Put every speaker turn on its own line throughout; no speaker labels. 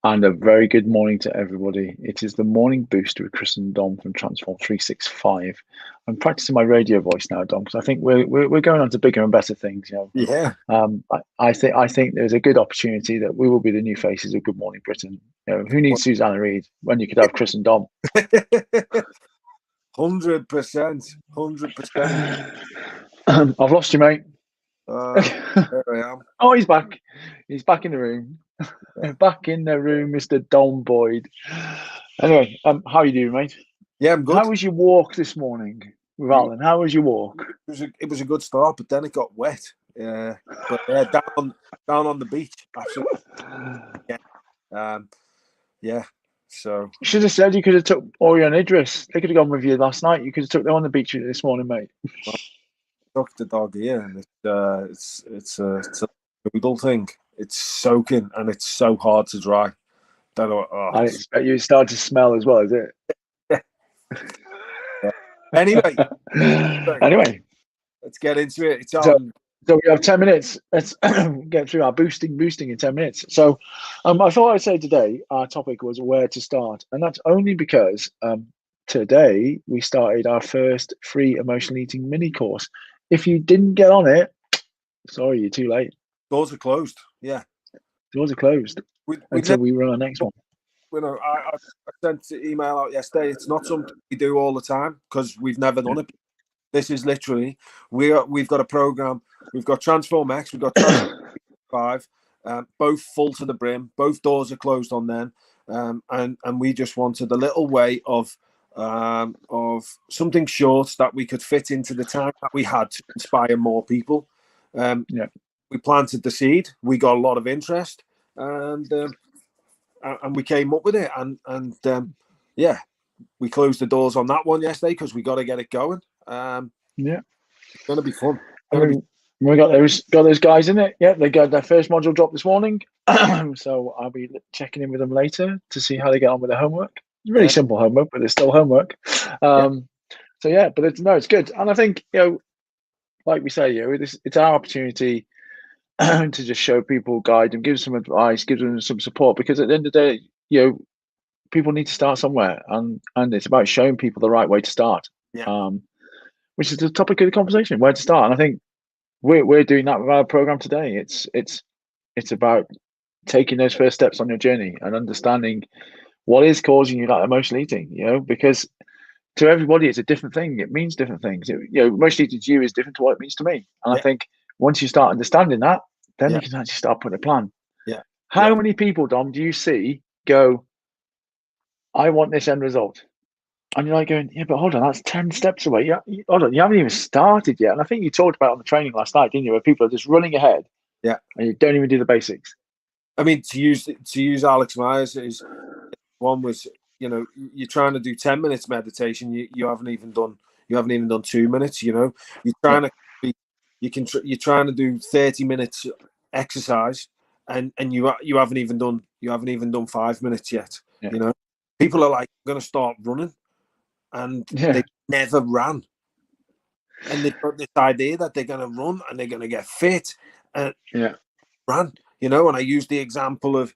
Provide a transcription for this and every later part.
And a very good morning to everybody. It is the morning boost with Chris and Dom from Transform 365. I'm practicing my radio voice now, Dom, because I think we're going on to bigger and better things.
Yeah.
I think there's a good opportunity that we will be the new faces of Good Morning Britain. Who needs Susanna Reid when you could have Chris and Dom?
100%. 100%.
I've lost you, mate.
There I am.
Oh, he's back. He's back in the room.
Yeah.
Back in the room, Mr. Dom Boyd. Anyway, how are you doing, mate?
Yeah, I'm good.
How was your walk this morning with
Yeah,
Alan? How was your walk?
it was a good start, but then it got wet. Yeah, but down on the beach, absolutely. Yeah. Yeah. So
You should have said you could have took Orion Idris. They could have gone with you last night. You could have took them on the beach this morning, mate.
I took the dog here, and it's a poodle thing. It's soaking, and it's so hard to dry. Don't know.
I expect you to start to smell as well, is it?
Yeah. Anyway,
Anyway,
let's get into it. It's
so,
on.
so we have 10 minutes. Let's get through our boosting in 10 minutes. So I thought I'd say today our topic was where to start. And that's only because today we started our first free emotional eating mini course. If you didn't get on it, sorry, you're too late.
Doors are closed. Yeah.
Doors are closed until we run our next one.
I sent the email out yesterday. It's not something we do all the time because we've never done it. This is literally we've got a program. We've got Transform X. We've got Transform 5. Both full to the brim. Both doors are closed on them. And we just wanted a little way of something short that we could fit into the time that we had to inspire more people. We planted the seed. We got a lot of interest, and we came up with it. And we closed the doors on that one yesterday because we got to get it going. It's going to be fun.
We got those guys in it. Yeah, they got their first module drop this morning. So I'll be checking in with them later to see how they get on with their homework. It's really simple homework, but it's still homework. So yeah, but it's good. And I think, like we say, it's our opportunity to just show people, guide them, give them some advice, give them some support, because at the end of the day, people need to start somewhere, and it's about showing people the right way to start. Which is the topic of the conversation, where to start. And I think we're doing that with our program today. It's about taking those first steps on your journey and understanding what is causing you that emotional eating, because to everybody it's a different thing. It means different things. Emotional eating to you is different to what it means to me. And I think once you start understanding that, then you can actually start putting a plan. How many people, Dom, do you see go, I want this end result? And you're like going, yeah, but hold on, that's 10 steps away. Hold on, you haven't even started yet. And I think you talked about it on the training last night, didn't you, where people are just running ahead.
Yeah.
And you don't even do the basics.
I mean, to use Alex Myers, is one was, you're trying to do 10 minutes meditation. You haven't even done 2 minutes. You're trying to you're trying to do 30 minutes exercise, and you haven't even done 5 minutes yet. People are like, I'm going to start running, and they never ran. And they've got this idea that they're going to run and they're going to get fit and run. And I use the example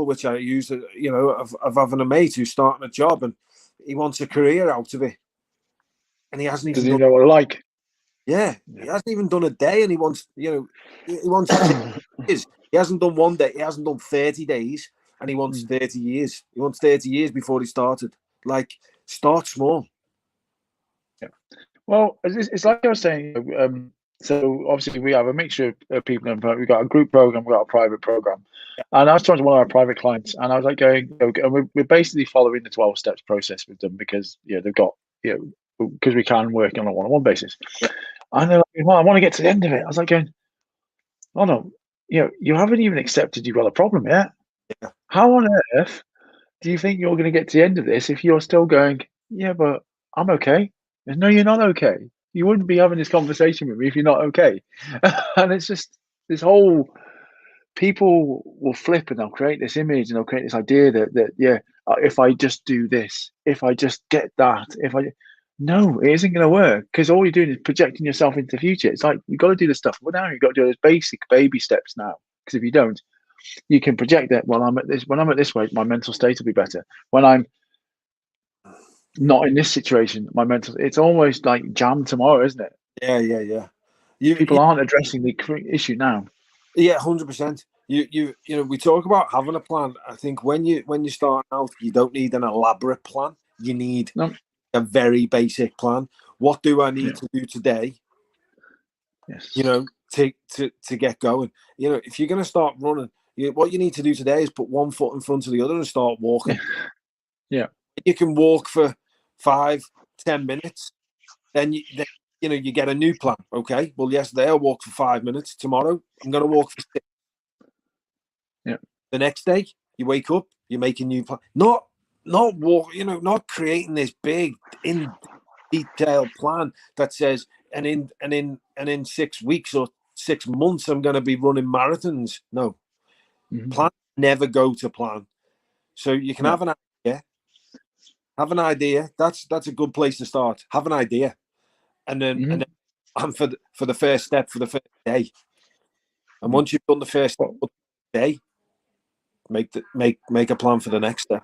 which I use, of having a mate who's starting a job and he wants a career out of it, and he hasn't even.
Does he know what I like?
Yeah, he hasn't even done a day, and he wants. He hasn't done one day. He hasn't done 30 days, and he wants 30 years. He wants 30 years before he started. Like, start small.
Yeah. Well, it's like I was saying. So obviously we have a mixture of people. We've got a group program, we've got a private program. And I was talking to one of our private clients, and I was like going, and we're basically following the 12 steps process with them because they've got because we can work on a one-on-one basis. And they're like, well, I want to get to the end of it. I was like going, oh no, you haven't even accepted you've got a problem yet. How on earth do you think you're going to get to the end of this if you're still going, yeah, but I'm okay? And no, you're not okay. You wouldn't be having this conversation with me if you're not okay. And it's just this whole, people will flip and they'll create this image and they'll create this idea that if I just do this, if I just get that, no, it isn't going to work, because all you're doing is projecting yourself into the future. It's like, you've got to do the stuff. Well, now you've got to do those basic baby steps now, because if you don't, you can project that. Well, when I'm at this weight, my mental state will be better. When I'm not in this situation, my mental, it's almost like jam tomorrow, isn't it?
Yeah.
People aren't addressing the issue now.
Yeah, 100%. You know, we talk about having a plan. I think when you start out, you don't need an elaborate plan. You need a very basic plan. What do I need to do today?
Yes.
You know, to get going. You know, if you're going to start running, what you need to do today is put one foot in front of the other and start walking.
Yeah.
You can walk for 5-10 minutes, then you get a new plan. Okay, well, yesterday I walked for 5 minutes. Tomorrow I'm going to walk for 6.
Yeah.
The next day you wake up, you make a new plan. Not walk. You know, not creating this big in detailed plan that says and in 6 weeks or 6 months I'm going to be running marathons. No, plan never go to plan. So you can have an idea. Have an idea. That's a good place to start. Have an idea, and then for the first step for the first day. And once you've done the first day, make a plan for the next step.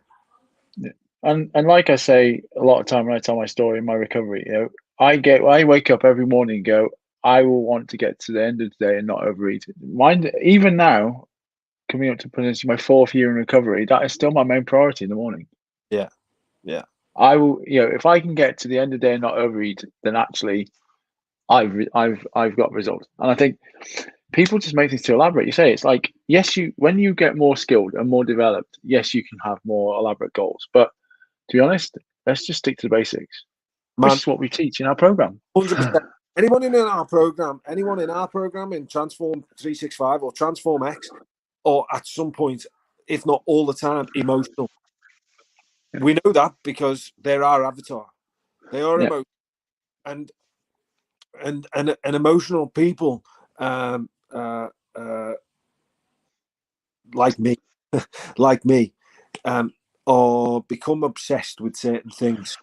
Yeah. And like I say a lot of time when I tell my story in my recovery, you know, I wake up every morning and go, I will want to get to the end of the day and not overeat. Mind, even now, coming up to potentially my 4th year in recovery, that is still my main priority in the morning.
Yeah.
I will, you know, if I can get to the end of the day and not overeat, then actually, I've got results. And I think people just make things too elaborate. You say it's like, yes, when you get more skilled and more developed, yes, you can have more elaborate goals. But to be honest, let's just stick to the basics. Which is what we teach in our program.
100%. Anyone in our program in Transform 365 or Transform X, or at some point, if not all the time, emotional. Yeah. We know that because they're our avatar. They are emotional, and emotional people, like me, or become obsessed with certain things.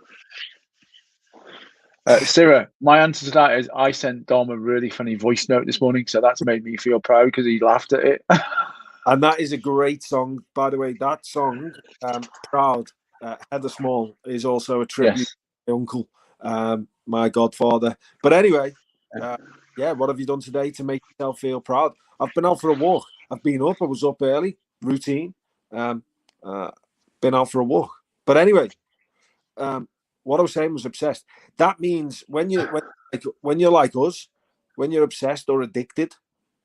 Sarah, my answer to that is I sent Dom a really funny voice note this morning, so that's made me feel proud because he laughed at it.
And that is a great song, by the way. That song, Proud, Heather Small, is also a tribute to my uncle, my godfather. But anyway, what have you done today to make yourself feel proud? I've been out for a walk. I've been up. I was up early, routine. Been out for a walk. But anyway, what I was saying was obsessed. That means when you're like us, when you're obsessed or addicted,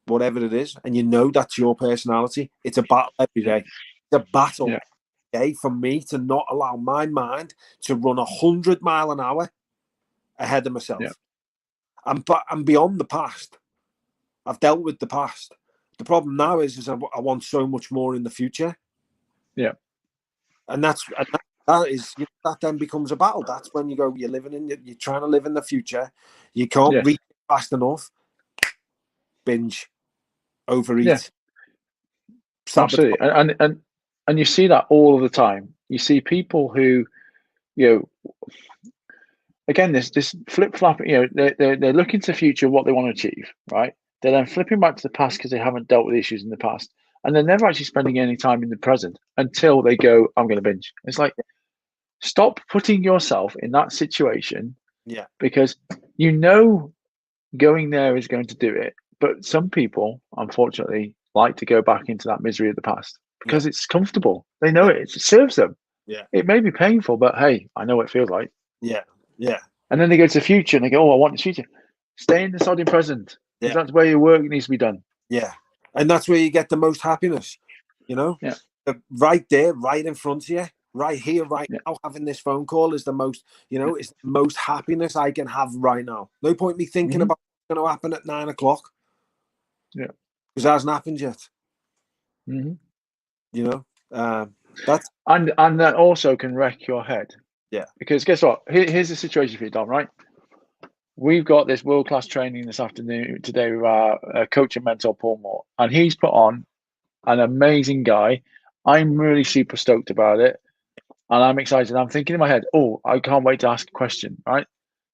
whatever it is, and you know that's your personality, it's a battle every day. It's a battle every day for me to not allow my mind to run 100 miles an hour ahead of myself. Yeah. I'm beyond the past. I've dealt with the past. The problem now is I want so much more in the future.
Yeah,
and that then becomes a battle. That's when you go, you're trying to live in the future. You can't reach fast enough. Binge, overeat.
Yeah. Absolutely, and you see that all of the time. You see people who, you know, again, this flip flop. You know, they're looking to the future, what they want to achieve, right? They're then flipping back to the past because they haven't dealt with issues in the past, and they're never actually spending any time in the present until they go, I'm going to binge. It's like, stop putting yourself in that situation.
Yeah.
Because you know going there is going to do it. But some people, unfortunately, like to go back into that misery of the past because it's comfortable. They know it serves them.
Yeah.
It may be painful, but hey, I know what it feels like.
Yeah.
And then they go to the future and they go, oh, I want the future. Stay in the sodding present. Because that's where your work needs to be done.
Yeah. And that's where you get the most happiness, you know?
Yeah.
Right there, right in front of you, right here, right now, having this phone call is the most, it's the most happiness I can have right now. No point me thinking about what's going to happen at 9 o'clock.
Yeah.
Because it hasn't happened yet.
Mm-hmm.
You know? That's
and that also can wreck your head.
Yeah.
Because guess what? Here's the situation for you, Dom, right? We've got this world-class training this afternoon today with our coach and mentor, Paul Moore. And he's put on an amazing guy. I'm really super stoked about it. And I'm excited. I'm thinking in my head, oh, I can't wait to ask a question, right?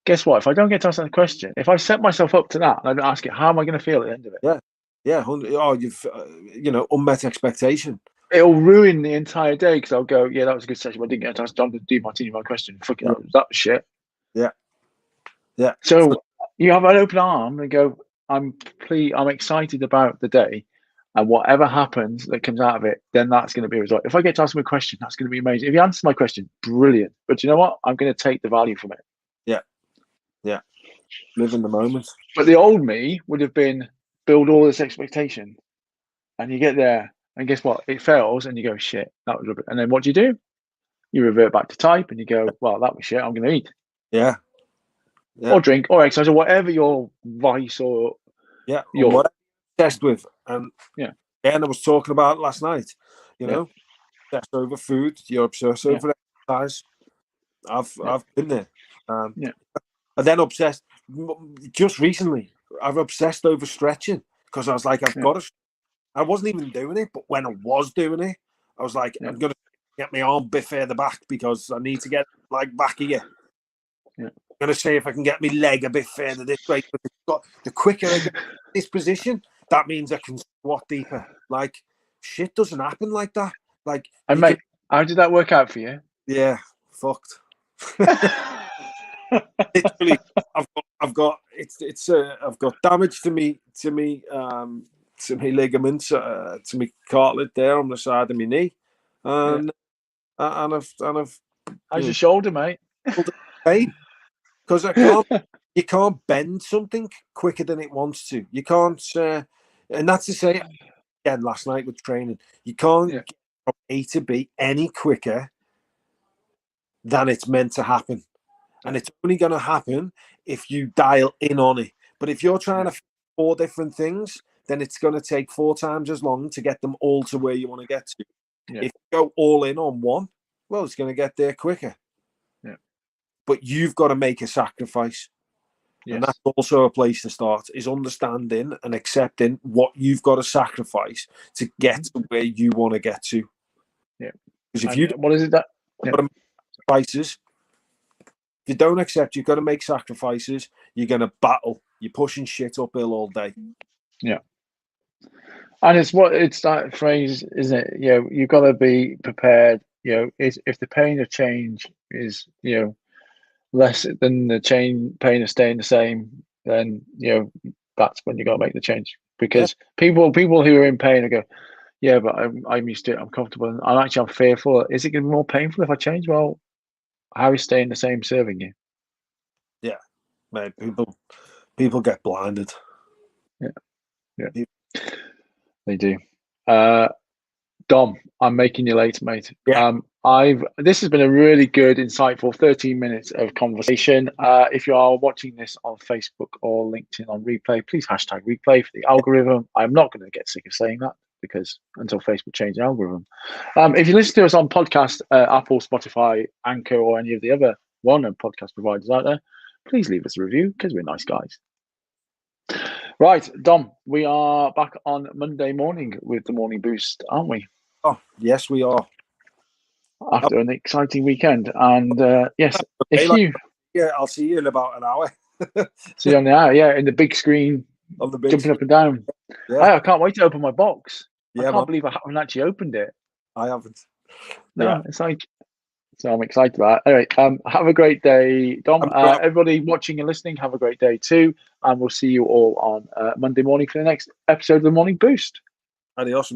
Guess what? If I don't get to ask that question, if I set myself up to that and I don't ask it, how am I going to feel at the end of it?
Yeah, you've unmet expectation.
It'll ruin the entire day because I'll go, yeah, that was a good session. But I didn't get a chance to do my team, my question. Fuck it, that was shit.
Yeah. Yeah.
So you have an open arm and go, I'm excited about the day, and whatever happens that comes out of it, then that's going to be a result. If I get to ask him a question, that's going to be amazing. If he answers my question, brilliant. But you know what? I'm going to take the value from it.
Yeah. Yeah. Live in the moment.
But the old me would have been build all this expectation, and you get there, and guess what? It fails, and you go, shit, that was rubbish. And then what do? You revert back to type, and you go, well, that was shit. I'm going to eat.
Yeah.
Or drink, or exercise, or whatever your vice or
your what I'm obsessed with. And I was talking about it last night. Obsessed over food. You're obsessed over exercise. I've been there. And then obsessed. Just recently, I've obsessed over stretching because I was like, I've got to. I wasn't even doing it, but when I was doing it, I was like, I'm gonna get my arm a bit further back because I need to get back here.
Yeah.
I'm going to see if I can get my leg a bit further this way. But the quicker I get this position, that means I can squat deeper. Like, shit doesn't happen like that. Like,
and mate, how did that work out for you?
Yeah, fucked. Literally, I've got damage to me ligaments, to me cartilage there on the side of my knee, and I've
how's your shoulder, mate?
Pain. Because you can't bend something quicker than it wants to. You can't, and that's to say, again, last night with training, you can't get from A to B any quicker than it's meant to happen. And it's only going to happen if you dial in on it. But if you're trying to fit 4 different things, then it's going to take 4 times as long to get them all to where you want to get to. Yeah. If you go all in on one, well, it's going to get there quicker. But you've got to make a sacrifice. Yes. And that's also a place to start, is understanding and accepting what you've got to sacrifice to get to where you want to get to.
Yeah.
Because if you
what is it that
sacrifices, if you don't accept, you've got to make sacrifices, you're going to battle. You're pushing shit uphill all day.
Yeah. And it's that phrase, isn't it? You've got to be prepared. If the pain of change is, less than the pain of staying the same, then that's when you got to make the change. Because people who are in pain go, yeah, but I'm used to it. I'm comfortable. And I'm fearful. Is it going to be more painful if I change? Well, how is staying the same serving you?
Yeah, mate. People get blinded.
Yeah, they do. Dom, I'm making you late, mate.
Yeah.
This has been a really good, insightful 13 minutes of conversation. If you are watching this on Facebook or LinkedIn on replay, please hashtag replay for the algorithm. I'm not going to get sick of saying that because until Facebook change the algorithm. If you listen to us on podcast, Apple, Spotify, Anchor, or any of the other podcast providers out there, please leave us a review because we're nice guys. Right, Dom, we are back on Monday morning with the Morning Boost, aren't we?
Oh, yes, we are.
After an exciting weekend. And yes,
I'll see you in about an hour.
See you on the hour, in the big screen, jumping up and down. Yeah. I can't wait to open my box. I can't believe I haven't actually opened it.
I haven't.
No, it's like, so I'm excited about it. Anyway, have a great day, Dom. Everybody watching and listening, have a great day too. And we'll see you all on Monday morning for the next episode of the Morning Boost.
Adios,